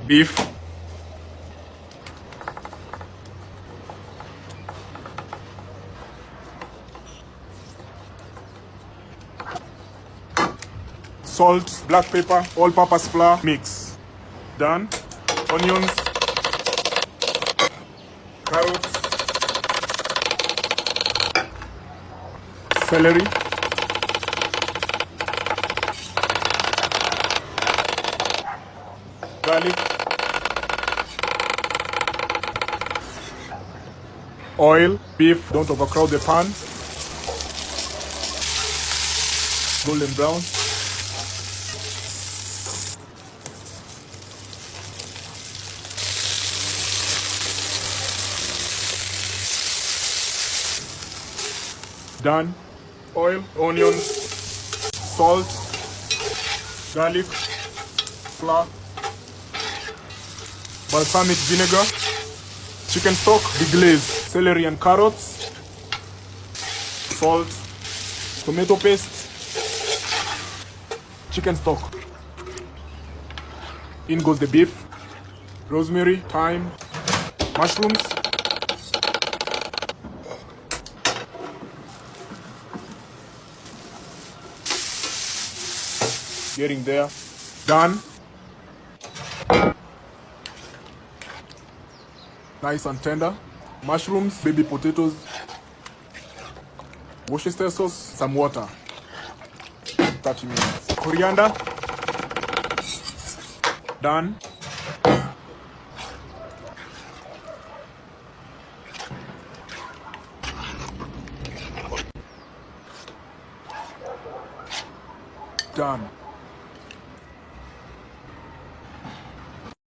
beef, salt, black pepper, all-purpose flour, mix. Done. Onions, carrots, celery, garlic, oil, beef, don't overcrowd the pan, golden brown, done. Oil, onions, salt, garlic, flour, balsamic vinegar, chicken stock, deglaze, celery and carrots, salt, tomato paste, chicken stock. In goes the beef, rosemary, thyme, mushrooms, getting there. Done. Nice and tender. Mushrooms, baby potatoes, Worcestershire sauce, some water. 30 minutes. Coriander. Done. Done.